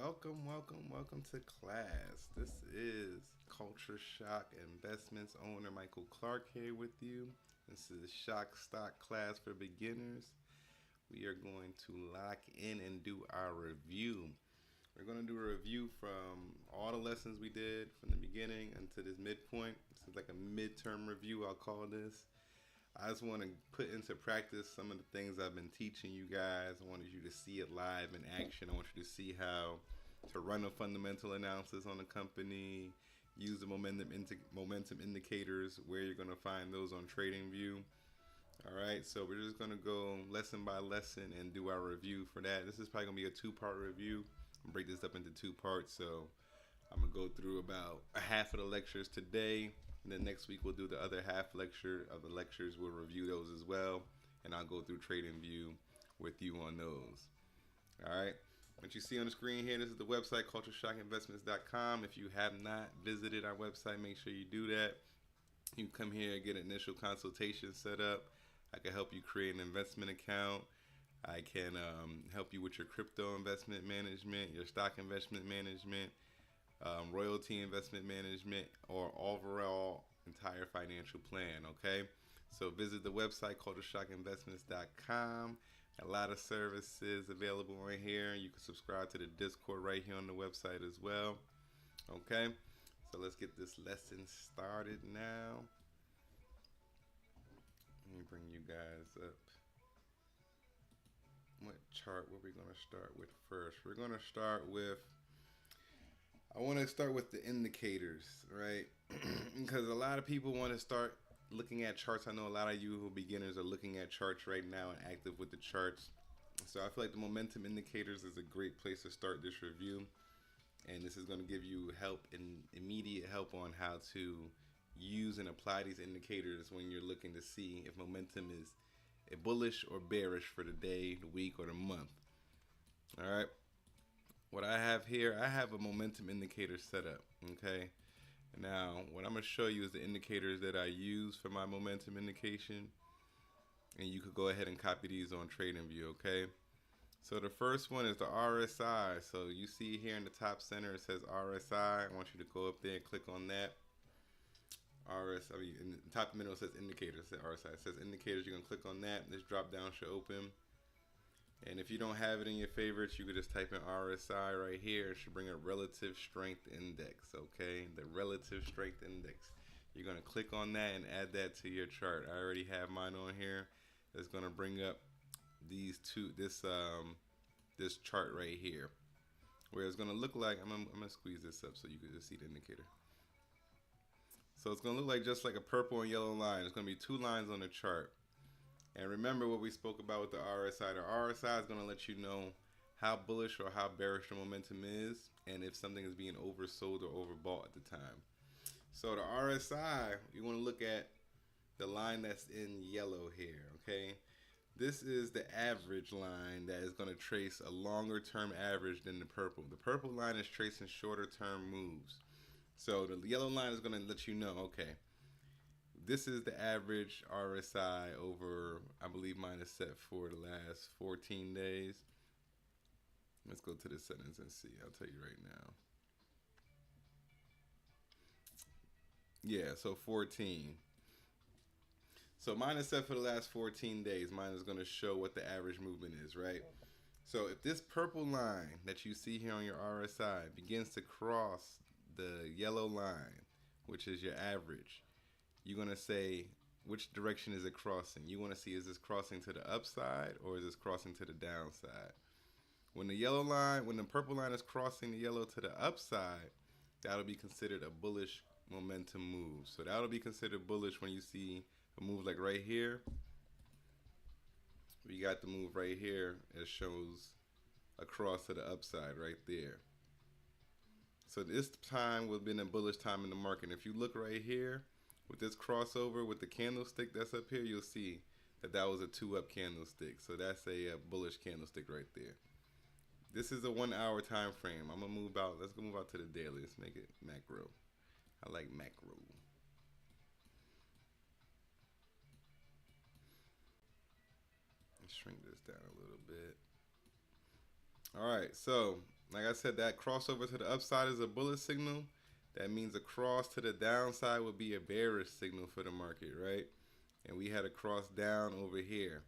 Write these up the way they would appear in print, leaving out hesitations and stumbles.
Welcome to class. This is Culture Shock Investments owner Michael Clark here with you. This is Shock Stock class for beginners. We are going to lock in and do our review. We're going to do a review from all the lessons we did from the beginning until this midpoint. This is like a midterm review, I'll call this. I just want to put into practice some of the things I've been teaching you guys. I wanted you to see it live in action. I want you to see how to run a fundamental analysis on a company, use the momentum indicators, where you're going to find those on TradingView. All right, so we're just going to go lesson by lesson and do our review for that. This is probably going to be a two-part review. I'm going to break this up into two parts. So I'm going to go through about a half of the lectures today. And then next week we'll do the other half lecture of the lectures. We'll review those as well. And I'll go through TradingView with you on those. All right. What you see on the screen here, this is the website, CULTURESHOCKINVESTMENTS.com. If you have not visited our website, make sure you do that. You can come here and get an initial consultation set up. I can help you create an investment account. I can help you with your crypto investment management, your stock investment management, royalty investment management, or overall entire financial plan. Okay, so visit the website CULTURESHOCKINVESTMENTS.com. A lot of services available on here. You can subscribe to the Discord right here on the website as well. Okay, so let's get this lesson started now. Let me bring you guys up. What chart were we going to start with first? We're going to start with, I want to start with the indicators, right? Because a lot of people want to start looking at charts. I know a lot of you who are beginners are looking at charts right now and active with the charts. So I feel like the momentum indicators is a great place to start this review. And this is going to give you help, and immediate help on how to use and apply these indicators when you're looking to see if momentum is bullish or bearish for the day, the week, or the month. All right. What I have here, I have a momentum indicator set up. Okay. Now, what I'm going to show you is the indicators that I use for my momentum indication. And you could go ahead and copy these on TradingView. Okay. So the first one is the RSI. So you see here in the top center, it says RSI. I want you to go up there and click on that. In the top middle it says indicators. It says RSI. It says indicators. You're going to click on that. This drop down should open. And if you don't have it in your favorites, you could just type in RSI right here. It should bring a relative strength index. Okay, the relative strength index. You're going to click on that and add that to your chart. I already have mine on here. It's going to bring up these two, this chart right here, where it's going to look like, I'm going to squeeze this up so you can just see the indicator. So it's going to look like just like a purple and yellow line. It's going to be two lines on the chart. And remember what we spoke about with the RSI. The RSI is going to let you know how bullish or how bearish the momentum is, and if something is being oversold or overbought at the time. So the RSI, you want to look at the line that's in yellow here, okay? This is the average line that is going to trace a longer term average than the purple. The purple line is tracing shorter term moves. So the yellow line is going to let you know, okay, this is the average RSI over, I believe mine is set for the last 14 days. Let's go to the settings and see. I'll tell you right now. Yeah, so 14. So mine is set for the last 14 days. Mine is going to show what the average movement is, right? So if this purple line that you see here on your RSI begins to cross the yellow line, which is your average, you're going to say, which direction is it crossing? You want to see, is this crossing to the upside or is this crossing to the downside? When the yellow line, when the purple line is crossing the yellow to the upside, that'll be considered a bullish momentum move. So that'll be considered bullish when you see a move like right here. We got the move right here. It shows a cross to the upside right there. So this time would have been a bullish time in the market. If you look right here, with this crossover with the candlestick that's up here, you'll see that that was a 2-up candlestick. So that's a bullish candlestick right there. This is a 1 hour time frame. I'm gonna move out. Let's go move out to the daily. Let's make it macro. I like macro. Let's shrink this down a little bit. All right, so like I said, that crossover to the upside is a bullish signal. That means a cross to the downside would be a bearish signal for the market, right? And we had a cross down over here.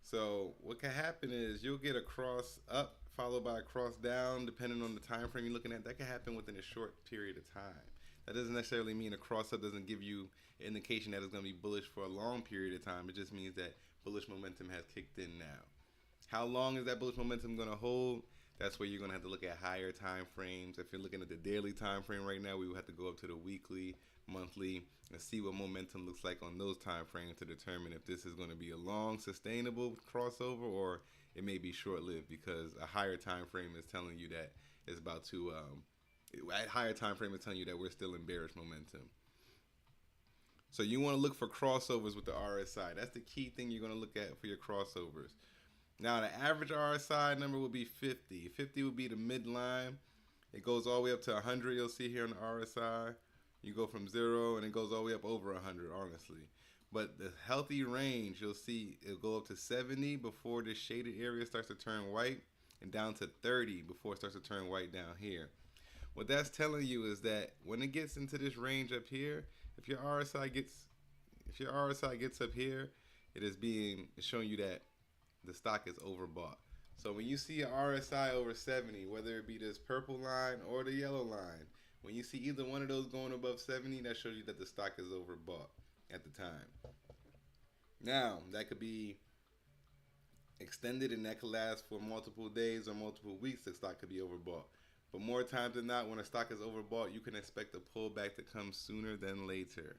So what can happen is you'll get a cross up followed by a cross down, depending on the time frame you're looking at. That can happen within a short period of time. That doesn't necessarily mean a cross up doesn't give you an indication that it's going to be bullish for a long period of time. It just means that bullish momentum has kicked in now. How long is that bullish momentum going to hold? That's where you're going to have to look at higher time frames. If you're looking at the daily time frame right now, we would have to go up to the weekly, monthly, and see what momentum looks like on those time frames to determine if this is going to be a long, sustainable crossover or it may be short-lived, because a higher time frame is telling you that it's about to, a higher time frame is telling you that we're still in bearish momentum. So you want to look for crossovers with the RSI. That's the key thing you're going to look at for your crossovers. Now, the average RSI number will be 50. 50 would be the midline. It goes all the way up to 100, you'll see here on the RSI. You go from 0, and it goes all the way up over 100, honestly. But the healthy range, you'll see it'll go up to 70 before this shaded area starts to turn white, and down to 30 before it starts to turn white down here. What that's telling you is that when it gets into this range up here, if your RSI gets up here, it's showing you that the stock is overbought. So when you see an RSI over 70, whether it be this purple line or the yellow line, when you see either one of those going above 70, that shows you that the stock is overbought at the time. Now, that could be extended, and that could last for multiple days or multiple weeks. The stock could be overbought. But more times than not, when a stock is overbought, you can expect a pullback to come sooner than later,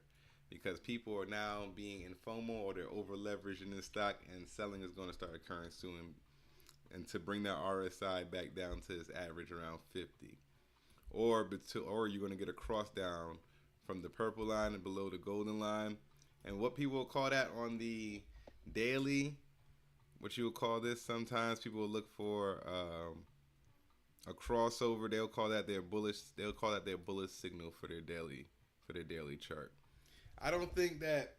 because people are now being in FOMO, or they're over leveraged in this stock, and selling is going to start occurring soon, and to bring that RSI back down to its average around 50. Or you're going to get a cross down from the purple line and below the golden line. And what people will call that on the daily, what you will call this, sometimes people will look for a crossover. They'll call that their bullish signal for their daily chart. I don't think that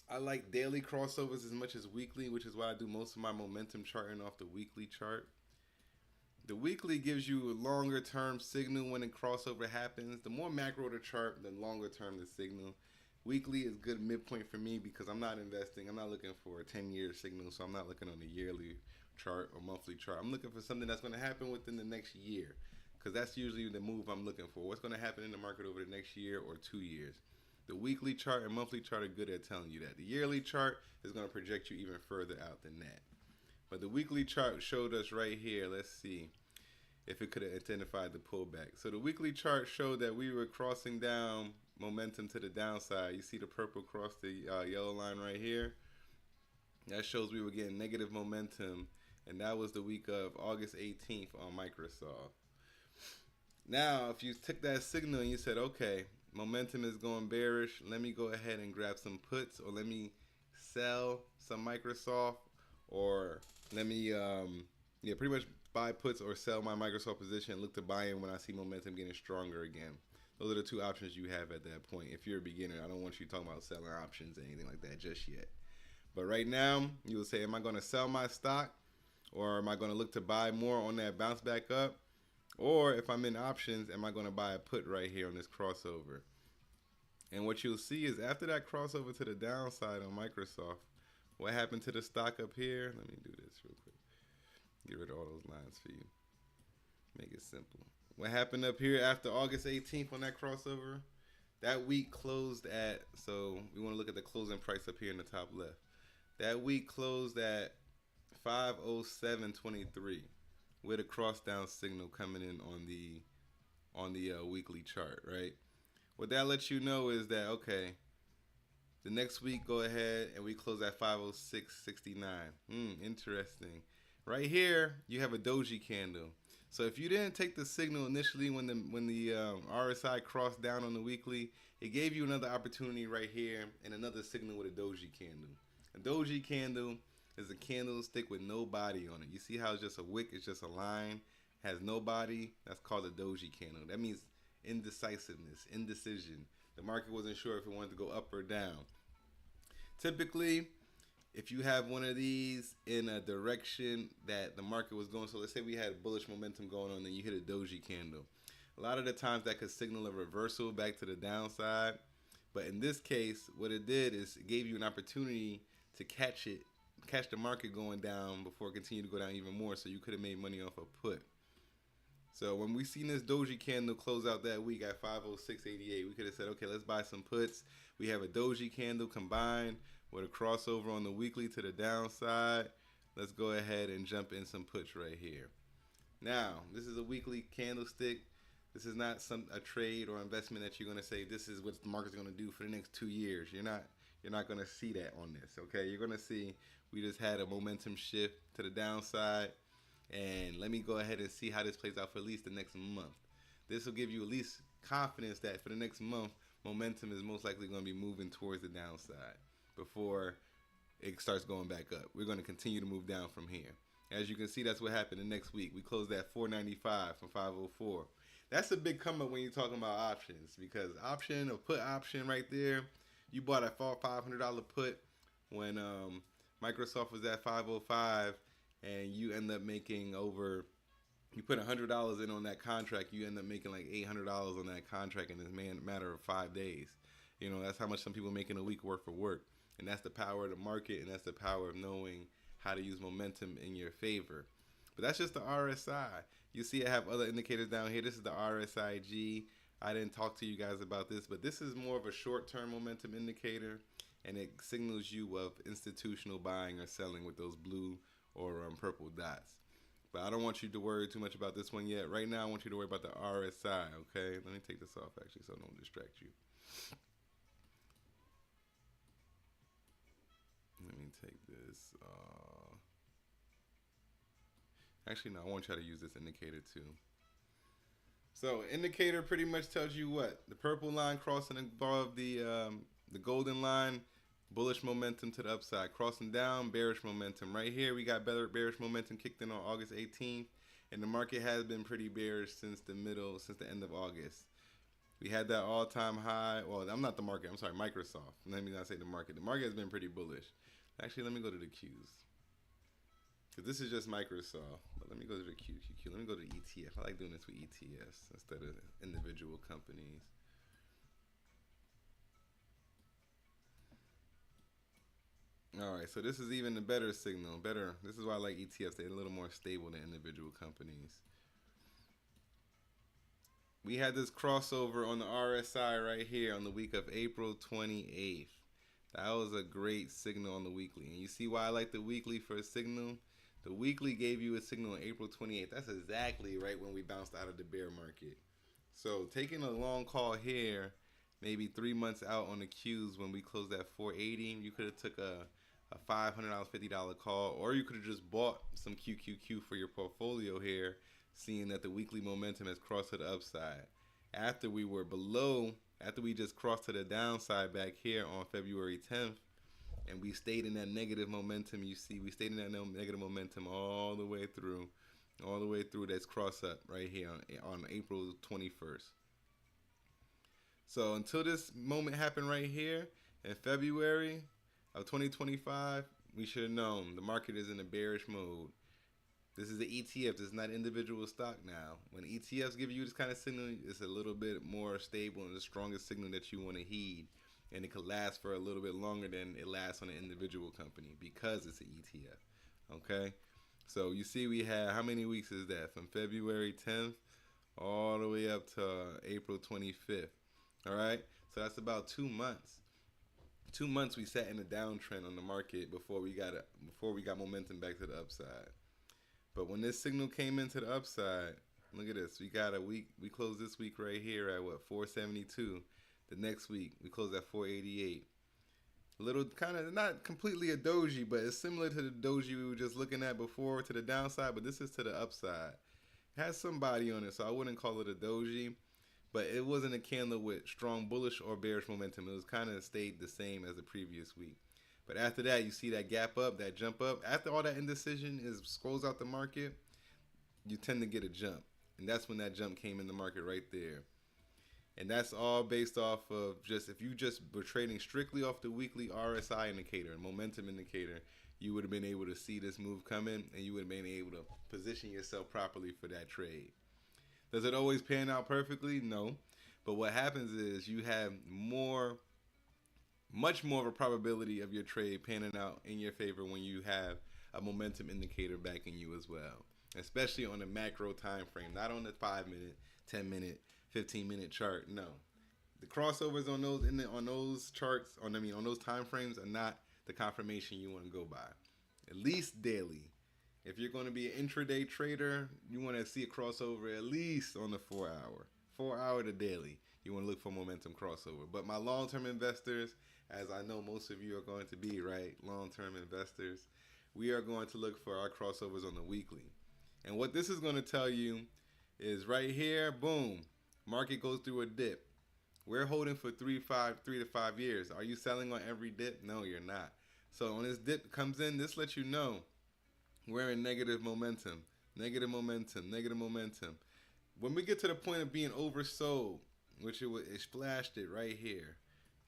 I like daily crossovers as much as weekly, which is why I do most of my momentum charting off the weekly chart. The weekly gives you a longer term signal when a crossover happens. The more macro the chart, the longer term the signal. Weekly is good midpoint for me because I'm not investing. I'm not looking for a 10-year signal, so I'm not looking on the yearly chart or monthly chart. I'm looking for something that's going to happen within the next year, because that's usually the move I'm looking for. What's going to happen in the market over the next year or 2 years? The weekly chart and monthly chart are good at telling you that. The yearly chart is going to project you even further out than that. But the weekly chart showed us right here. Let's see if it could have identified the pullback. So the weekly chart showed that we were crossing down momentum to the downside. You see the purple cross the yellow line right here? That shows we were getting negative momentum, and that was the week of August 18th on Microsoft. Now, if you took that signal and you said, okay, momentum is going bearish, let me go ahead and grab some puts, or let me sell some Microsoft, or let me pretty much buy puts or sell my Microsoft position and look to buy in when I see momentum getting stronger again. Those are the two options you have at that point. If you're a beginner, I don't want you talking about selling options or anything like that just yet. But right now, you will say, am I going to sell my stock, or am I going to look to buy more on that bounce back up? Or if I'm in options, am I going to buy a put right here on this crossover? And what you'll see is after that crossover to the downside on Microsoft, what happened to the stock up here? Let me do this real quick. Get rid of all those lines for you. Make it simple. What happened up here after August 18th on that crossover? That week closed at, so we want to look at the closing price up here in the top left. That week closed at 507.23 with a cross down signal coming in on the weekly chart, right? What that lets you know is that, okay, the next week go ahead and we close at 506.69. Interesting. Right here, you have a doji candle. So if you didn't take the signal initially when the RSI crossed down on the weekly, it gave you another opportunity right here and another signal with a doji candle. A doji candle is a candlestick with no body on it. You see how it's just a wick, it's just a line, has no body? That's called a doji candle. That means indecisiveness, indecision. The market wasn't sure if it wanted to go up or down. Typically, if you have one of these in a direction that the market was going, so let's say we had bullish momentum going on and you hit a doji candle. A lot of the times that could signal a reversal back to the downside. But in this case, what it did is it gave you an opportunity to catch the market going down before it continued to go down even more, so you could have made money off a put. So when we seen this doji candle close out that week at 506.88, we could have said, okay, let's buy some puts. We have a doji candle combined with a crossover on the weekly to the downside. Let's go ahead and jump in some puts right here. Now, this is a weekly candlestick. This is not a trade or investment that you're going to say this is what the market's going to do for the next 2 years. You're not going to see that on this, okay? You're going to see we just had a momentum shift to the downside, and let me go ahead and see how this plays out for at least the next month. This will give you at least confidence that for the next month, momentum is most likely going to be moving towards the downside before it starts going back up. We're going to continue to move down from here. As you can see, that's what happened the next week. We closed at 495 from 504. That's a big come up when you're talking about options, because option or put option right there, you bought a $500 put when Microsoft was at 505, and you end up making over, you put $100 in on that contract, you end up making like $800 on that contract in a matter of 5 days. You know, that's how much some people make in a week worth of work. And that's the power of the market, and that's the power of knowing how to use momentum in your favor. But that's just the RSI. You see I have other indicators down here. This is the RSIG. I didn't talk to you guys about this, but this is more of a short-term momentum indicator, and it signals you of institutional buying or selling with those blue or purple dots. But I don't want you to worry too much about this one yet. Right now, I want you to worry about the RSI, okay? Let me take this off, actually, so I don't distract you. Let me take this. Actually, no, I want you to use this indicator too. So, indicator pretty much tells you what? The purple line crossing above the golden line, bullish momentum to the upside. Crossing down, bearish momentum. Right here, we got bearish momentum kicked in on August 18th, and the market has been pretty bearish since the end of August. We had that all-time high. Well, I'm not the market. I'm sorry, Microsoft. Let me not say the market. The market has been pretty bullish. Actually, let me go to the Qs. Because this is just Microsoft. But let me go to the QQQ. Let me go to the ETF. I like doing this with ETFs instead of individual companies. Alright, so this is even a better signal. This is why I like ETFs. They're a little more stable than individual companies. We had this crossover on the RSI right here on the week of April 28th. That was a great signal on the weekly. And you see why I like the weekly for a signal? The weekly gave you a signal on April 28th. That's exactly right when we bounced out of the bear market. So taking a long call here, maybe 3 months out on the Qs when we closed at 480, you could have took a $500, $50 call, or you could have just bought some QQQ for your portfolio here, seeing that the weekly momentum has crossed to the upside. After we just crossed to the downside back here on February 10th, and we stayed in that negative momentum. You see, we stayed in that negative momentum all the way through this cross up right here on April 21st. So until this moment happened right here in February of 2025, we should have known the market is in a bearish mode. This is the ETF. This is not individual stock now. When ETFs give you this kind of signal, it's a little bit more stable and the strongest signal that you want to heed. And it could last for a little bit longer than it lasts on an individual company because it's an ETF. Okay? So you see we had, how many weeks is that? From February 10th all the way up to April 25th. All right? So that's about 2 months. 2 months we sat in a downtrend on the market before we got momentum back to the upside. But when this signal came into the upside, look at this. We got a week. We closed this week right here at what, 472. The next week we closed at 488. A little kind of not completely a doji, but it's similar to the doji we were just looking at before to the downside. But this is to the upside. It has some body on it, so I wouldn't call it a doji. But it wasn't a candle with strong bullish or bearish momentum. It was kind of stayed the same as the previous week. But after that, you see that gap up, that jump up. After all that indecision scrolls out the market, you tend to get a jump. And that's when that jump came in the market right there. And that's all based off of just, if you just were trading strictly off the weekly RSI indicator and momentum indicator, you would have been able to see this move coming and you would have been able to position yourself properly for that trade. Does it always pan out perfectly? No. But what happens is you have much more of a probability of your trade panning out in your favor when you have a momentum indicator backing you as well, especially on the macro time frame, not on the 5-minute, 10-minute, 15-minute chart. No, the crossovers on those charts, on those time frames, are not the confirmation you want to go by. At least daily. If you're going to be an intraday trader, you want to see a crossover at least on the 4 hour to daily. You want to look for momentum crossover. But my long-term investors, as I know most of you are going to be, right, long-term investors, we are going to look for our crossovers on the weekly. And what this is going to tell you is right here, boom, market goes through a dip. We're holding for 3 to 5 years. Are you selling on every dip? No, you're not. So when this dip comes in, this lets you know we're in negative momentum. Negative momentum. When we get to the point of being oversold, which it flashed it right here.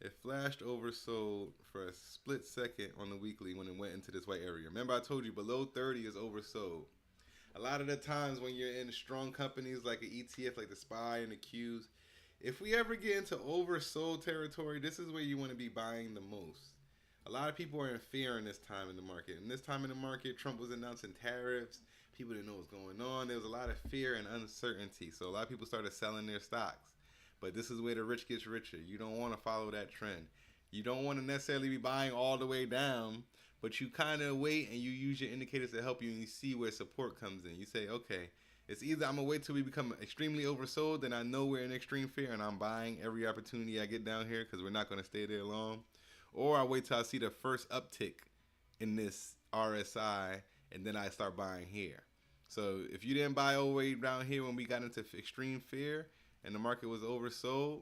It flashed oversold for a split second on the weekly when it went into this white area. Remember I told you below 30 is oversold. A lot of the times when you're in strong companies like an ETF, like the SPY and the Qs, if we ever get into oversold territory, this is where you want to be buying the most. A lot of people are in fear in this time in the market. And this time in the market, Trump was announcing tariffs. People didn't know what was going on. There was a lot of fear and uncertainty. So a lot of people started selling their stocks. But this is where the rich gets richer. You don't want to follow that trend. You don't want to necessarily be buying all the way down, but you kind of wait and you use your indicators to help you, and you see where support comes in. You say, okay, it's either I'm going to wait till we become extremely oversold, then I know we're in extreme fear and I'm buying every opportunity I get down here because we're not going to stay there long. Or I wait till I see the first uptick in this RSI and then I start buying here. So if you didn't buy all the way down here when we got into extreme fear and the market was oversold,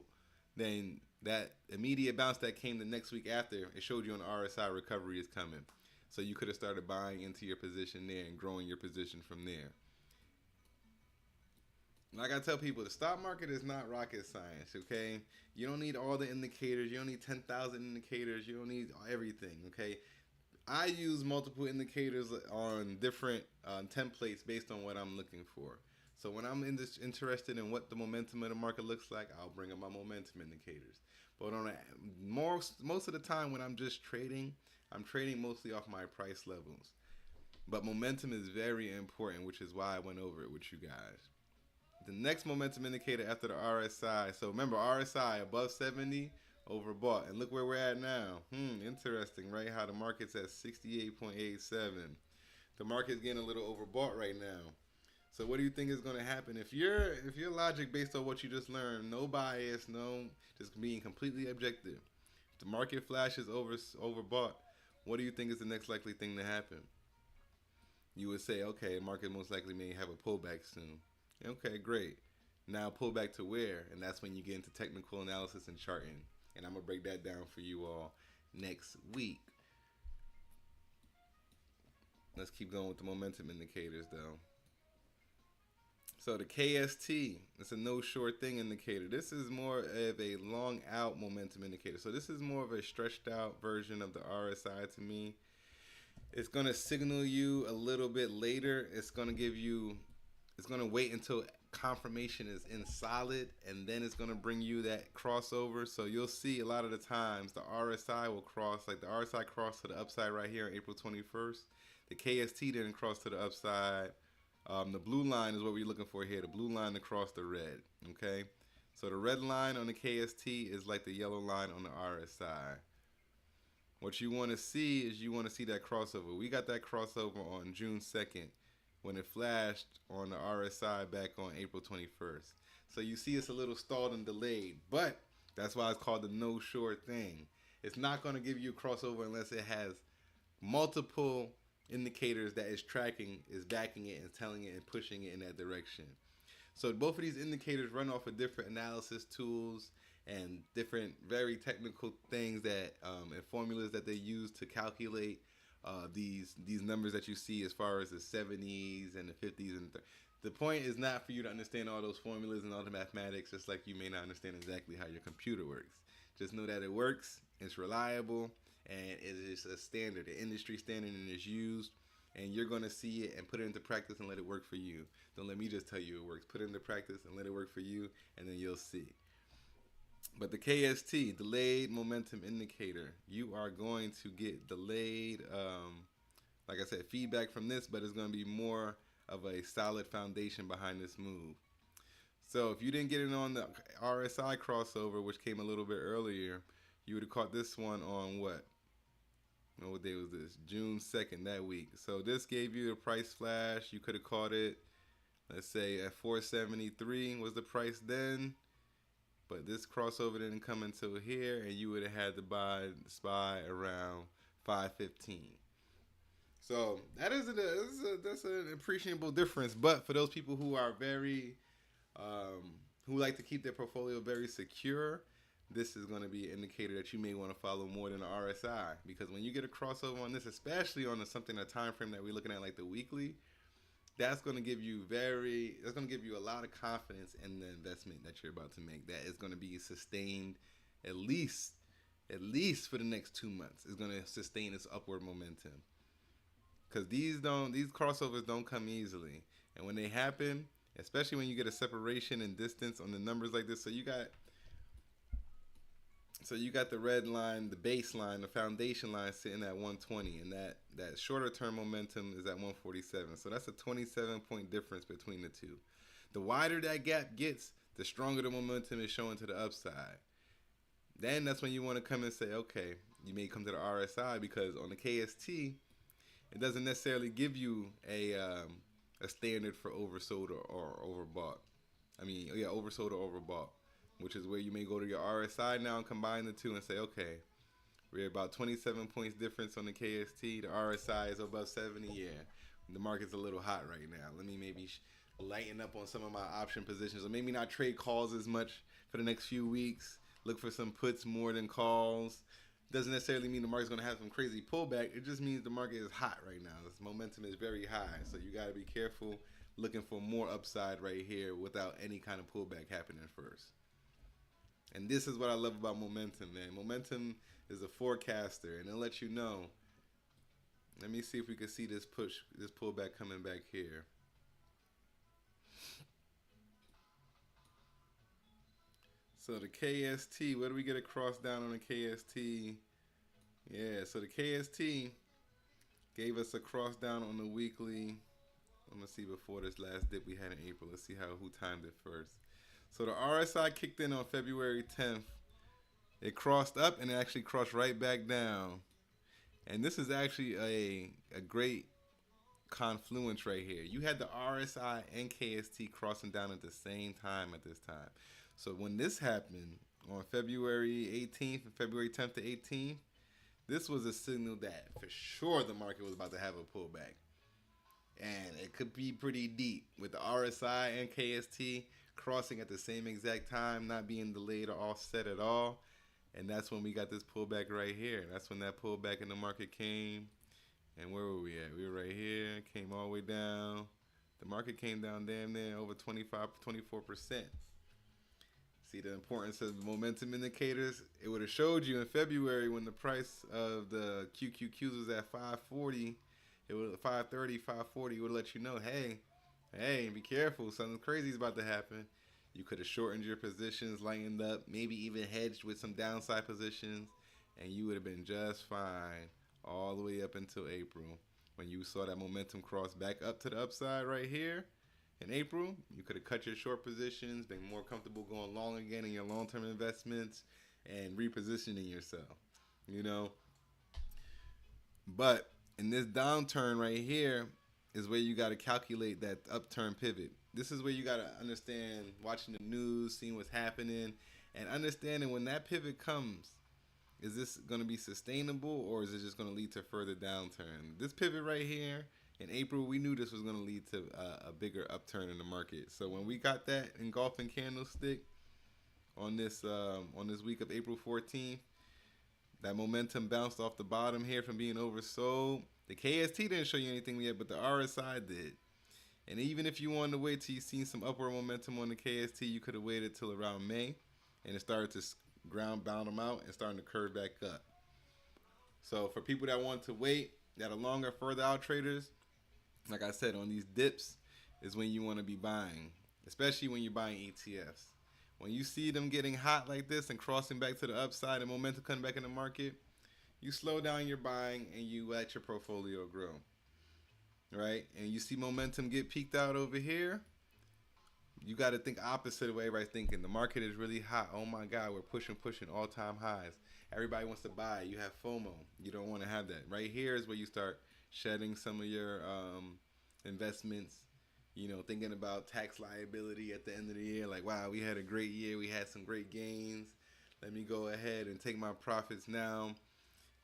then that immediate bounce that came the next week after, it showed you an RSI recovery is coming. So you could have started buying into your position there and growing your position from there. Like I tell people, the stock market is not rocket science, okay? You don't need all the indicators. You don't need 10,000 indicators. You don't need everything, okay? I use multiple indicators on different templates based on what I'm looking for. So when I'm interested in what the momentum of the market looks like, I'll bring up my momentum indicators. But on most of the time when I'm just trading, I'm trading mostly off my price levels. But momentum is very important, which is why I went over it with you guys. The next momentum indicator after the RSI. So remember, RSI above 70, overbought. And look where we're at now. Interesting, right? How the market's at 68.87. The market's getting a little overbought right now. So what do you think is going to happen? If your logic based on what you just learned, no bias, no, just being completely objective. If the market flashes overbought, what do you think is the next likely thing to happen? You would say, okay, the market most likely may have a pullback soon. Okay, great. Now pull back to where? And that's when you get into technical analysis and charting. And I'm going to break that down for you all next week. Let's keep going with the momentum indicators though. So the KST, it's a no short thing indicator. This is more of a long out momentum indicator. So this is more of a stretched out version of the RSI to me. It's going to signal you a little bit later. It's going to wait until confirmation is in solid, and then it's going to bring you that crossover. So you'll see a lot of the times the RSI will cross, like the RSI crossed to the upside right here on April 21st. The KST didn't cross to the upside. The blue line is what we're looking for here, the blue line across the red, okay? So the red line on the KST is like the yellow line on the RSI. What you want to see is you want to see that crossover. We got that crossover on June 2nd when it flashed on the RSI back on April 21st. So you see it's a little stalled and delayed, but that's why it's called the no short thing. It's not going to give you a crossover unless it has multiple indicators that is tracking, is backing it and telling it and pushing it in that direction. So both of these indicators run off of different analysis tools and different very technical things that and formulas that they use to calculate these numbers that you see as far as the 70s and the 50s and The point is not for you to understand all those formulas and all the mathematics, just like you may not understand exactly how your computer works. Just know that it works, it's reliable, and it is a standard, an industry standard, and is used. And you're going to see it and put it into practice and let it work for you. Don't let me just tell you it works. Put it into practice and let it work for you, and then you'll see. But the KST, delayed momentum indicator, you are going to get delayed, like I said, feedback from this, but it's going to be more of a solid foundation behind this move. So if you didn't get it on the RSI crossover, which came a little bit earlier, you would have caught this one on what? What day was this? June 2nd, that week. So this gave you a price flash. You could have caught it, let's say, at 473 was the price then. But this crossover didn't come until here, and you would have had to buy SPY around 515. So that's an appreciable difference. But for those people who are very, who like to keep their portfolio very secure, this is going to be an indicator that you may want to follow more than the RSI. Because when you get a crossover on this, especially on a time frame that we're looking at like the weekly, that's going to give you a lot of confidence in the investment that you're about to make. That is going to be sustained at least for the next 2 months. It's going to sustain its upward momentum. Because these crossovers don't come easily. And when they happen, especially when you get a separation in distance on the numbers like this, so you got the red line, the baseline, the foundation line sitting at 120, and that shorter term momentum is at 147. So that's a 27-point difference between the two. The wider that gap gets, the stronger the momentum is showing to the upside. Then that's when you want to come and say, okay, you may come to the RSI, because on the KST, it doesn't necessarily give you a standard for oversold or overbought. Oversold or overbought, which is where you may go to your RSI now and combine the two and say, okay, we're about 27 points difference on the KST. The RSI is above 70. Yeah, the market's a little hot right now. Let me maybe lighten up on some of my option positions, or maybe not trade calls as much for the next few weeks. Look for some puts more than calls. Doesn't necessarily mean the market's going to have some crazy pullback. It just means the market is hot right now. This momentum is very high, so you got to be careful looking for more upside right here without any kind of pullback happening first. And this is what I love about momentum, man. Momentum is a forecaster, and it'll let you know. Let me see if we can see this pullback coming back here. So the KST, where do we get a cross down on the KST? Yeah, so the KST gave us a cross down on the weekly. I'm gonna see before this last dip we had in April. Let's see who timed it first. So the RSI kicked in on February 10th. It crossed up and it actually crossed right back down. And this is actually a great confluence right here. You had the RSI and KST crossing down at the same time at this time. So when this happened on February 18th and February 10th to 18th, this was a signal that for sure the market was about to have a pullback. And it could be pretty deep with the RSI and KST crossing at the same exact time, not being delayed or offset at all. And that's when we got this pullback right here. That's when that pullback in the market came. And where were we at? We were right here, came all the way down. The market came down damn near over 24%. See the importance of momentum indicators? It would have showed you in February when the price of the QQQs was at 540. It would 530, 540. It would let you know, hey, be careful. Something crazy is about to happen. You could have shortened your positions, lightened up, maybe even hedged with some downside positions, and you would have been just fine all the way up until April. When you saw that momentum cross back up to the upside right here in April, you could have cut your short positions, been more comfortable going long again in your long-term investments, and repositioning yourself, But in this downturn right here is where you got to calculate that upturn pivot. This is where you got to understand, watching the news, seeing what's happening, and understanding when that pivot comes, is this going to be sustainable or is it just going to lead to further downturn? This pivot right here in April, we knew this was going to lead to a bigger upturn in the market. So when we got that engulfing candlestick on this week of April 14th, that momentum bounced off the bottom here from being oversold. The KST didn't show you anything yet, but the RSI did. And even if you wanted to wait till you seen some upward momentum on the KST, you could have waited till around May, and it started to ground bottom out and starting to curve back up. So for people that want to wait, that are longer, further out traders, like I said, on these dips is when you want to be buying, especially when you're buying ETFs. When you see them getting hot like this and crossing back to the upside and momentum coming back in the market, you slow down your buying and you let your portfolio grow. Right? And you see momentum get peaked out over here, you got to think opposite of what everybody's thinking. The market is really hot. Oh my God, we're pushing all-time highs. Everybody wants to buy. You have FOMO. You don't want to have that. Right here is where you start shedding some of your investments, thinking about tax liability at the end of the year. Like, wow, we had a great year. We had some great gains. Let me go ahead and take my profits now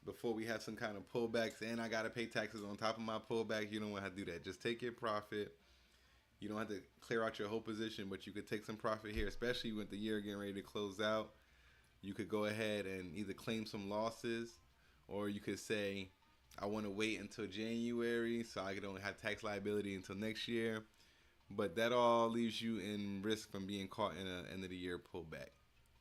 before we have some kind of pullbacks, and I got to pay taxes on top of my pullback. You don't want to do that. Just take your profit. You don't have to clear out your whole position, but you could take some profit here, especially with the year getting ready to close out. You could go ahead and either claim some losses, or you could say, I want to wait until January so I don't have tax liability until next year. But that all leaves you in risk from being caught in an end of the year pullback.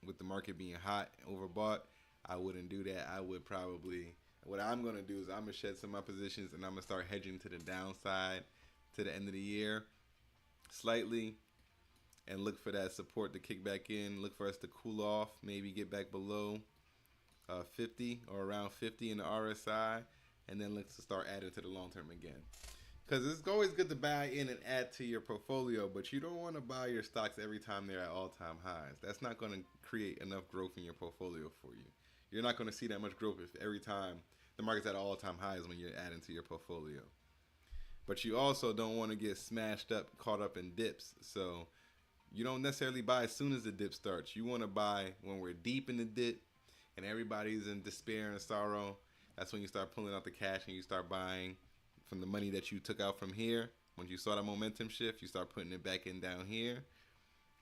With the market being hot, overbought, I wouldn't do that. I would probably, what I'm going to do is I'm going to shed some of my positions and I'm going to start hedging to the downside to the end of the year slightly and look for that support to kick back in. Look for us to cool off, maybe get back below 50 or around 50 in the RSI, and then look to start adding to the long term again. Because it's always good to buy in and add to your portfolio, but you don't want to buy your stocks every time they're at all-time highs. That's not going to create enough growth in your portfolio for you. You're not going to see that much growth if every time the market's at all-time highs when you're adding to your portfolio. But you also don't want to get smashed up, caught up in dips. So you don't necessarily buy as soon as the dip starts. You want to buy when we're deep in the dip and everybody's in despair and sorrow. That's when you start pulling out the cash and you start buying from the money that you took out from here. Once you saw that momentum shift, you start putting it back in down here.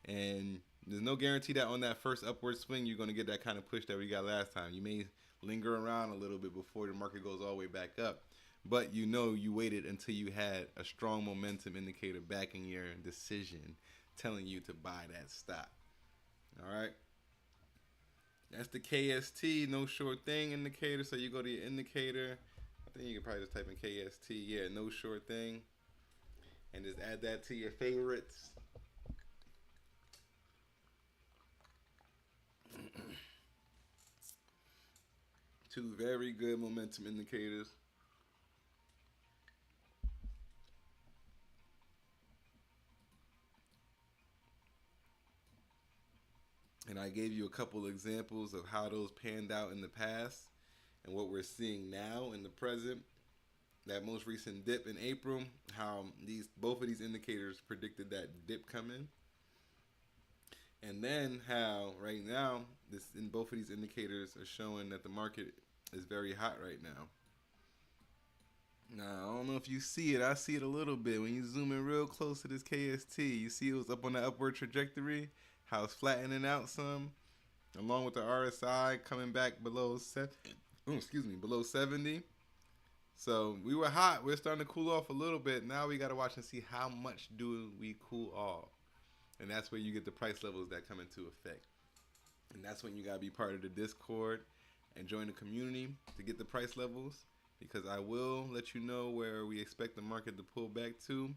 And there's no guarantee that on that first upward swing, you're going to get that kind of push that we got last time. You may linger around a little bit before the market goes all the way back up. But you waited until you had a strong momentum indicator backing your decision, telling you to buy that stock. All right. That's the KST, no short thing indicator. So you go to your indicator. I think you can probably just type in KST. Yeah, no short thing. And just add that to your favorites. Two very good momentum indicators. And I gave you a couple examples of how those panned out in the past and what we're seeing now in the present. That most recent dip in April, how both of these indicators predicted that dip coming. And then how right now, both of these indicators are showing that the market is very hot right now. Now, I don't know if you see it. I see it a little bit. When you zoom in real close to this KST, you see it was up on the upward trajectory. How it's flattening out some, along with the RSI coming back below 70. So we were hot. We're starting to cool off a little bit. Now we got to watch and see how much do we cool off. And that's where you get the price levels that come into effect. And that's when you got to be part of the Discord and join the community to get the price levels. Because I will let you know where we expect the market to pull back to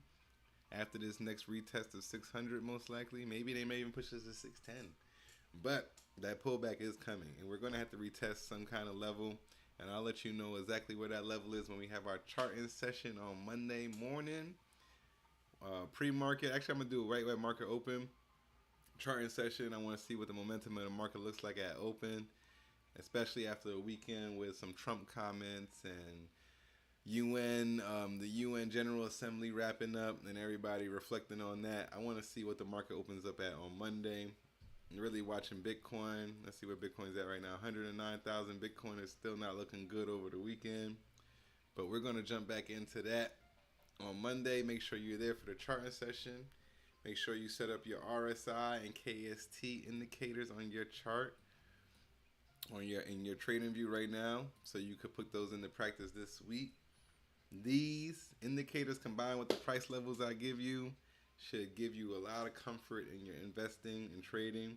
after this next retest of 600, most likely. Maybe they may even push us to 610. But that pullback is coming, and we're going to have to retest some kind of level. And I'll let you know exactly where that level is when we have our charting session on Monday morning. Pre-market, actually I'm going to do it right when market open. Charting session, I want to see what the momentum of the market looks like at open, especially after a weekend with some Trump comments and the UN General Assembly wrapping up and everybody reflecting on that. I want to see what the market opens up at on Monday. I'm really watching Bitcoin. Let's see where Bitcoin's at right now. 109,000. Bitcoin is still not looking good over the weekend. But we're going to jump back into that on Monday. Make sure you're there for the charting session. Make sure you set up your RSI and KST indicators on your chart, in your trading view right now, so you could put those into practice this week. These indicators combined with the price levels I give you should give you a lot of comfort in your investing and trading,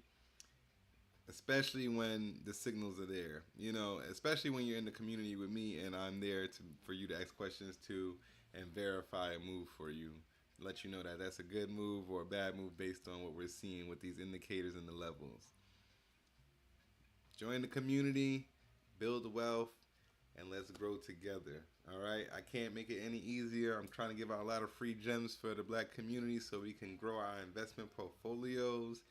especially when the signals are there. You know, especially when you're in the community with me and I'm there for you to ask questions to and verify a move for you. Let you know that that's a good move or a bad move based on what we're seeing with these indicators and the levels. Join the community, build wealth, and let's grow together. All right, I can't make it any easier. I'm trying to give out a lot of free gems for the black community so we can grow our investment portfolios,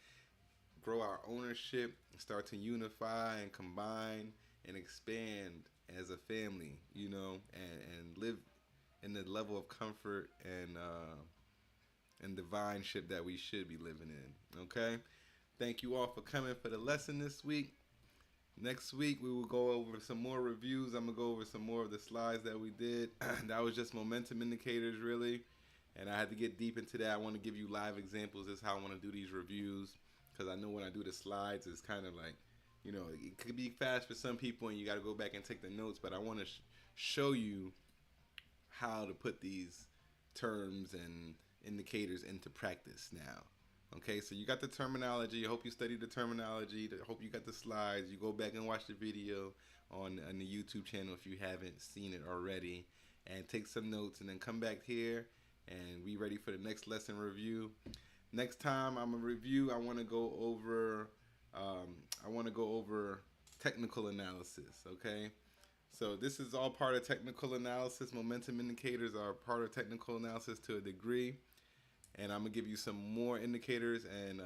grow our ownership, start to unify and combine and expand as a family, you know, and live in the level of comfort and divineship that we should be living in. Okay, thank you all for coming for the lesson this week. Next week we will go over some more reviews. I'm gonna go over some more of the slides that we did. That was just momentum indicators, really, and I had to get deep into that. I want to give you live examples. This is how I want to do these reviews, because I know when I do the slides, it's kind of like, you know, it could be fast for some people, and you got to go back and take the notes. But I want to show you how to put these terms and indicators into practice now. Okay, so you got the terminology. I hope you studied the terminology. I hope you got the slides. You go back and watch the video on the YouTube channel if you haven't seen it already, and take some notes, and then come back here and we ready for the next lesson review. Next time I'm gonna review, I want to go over technical analysis. Okay, so this is all part of technical analysis. Momentum indicators are part of technical analysis to a degree. And I'm going to give you some more indicators and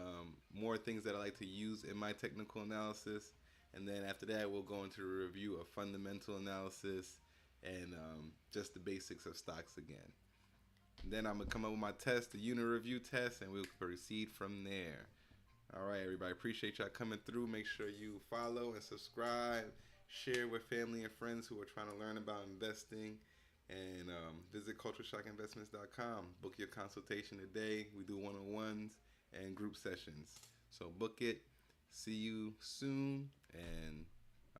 more things that I like to use in my technical analysis. And then after that, we'll go into a review of fundamental analysis and just the basics of stocks again. And then I'm going to come up with my test, the unit review test, and we'll proceed from there. All right, everybody. Appreciate y'all coming through. Make sure you follow and subscribe. Share with family and friends who are trying to learn about investing. And visit CULTURESHOCKINVESTMENTS.com. Book your consultation today. We do one-on-ones and group sessions. So book it. See you soon.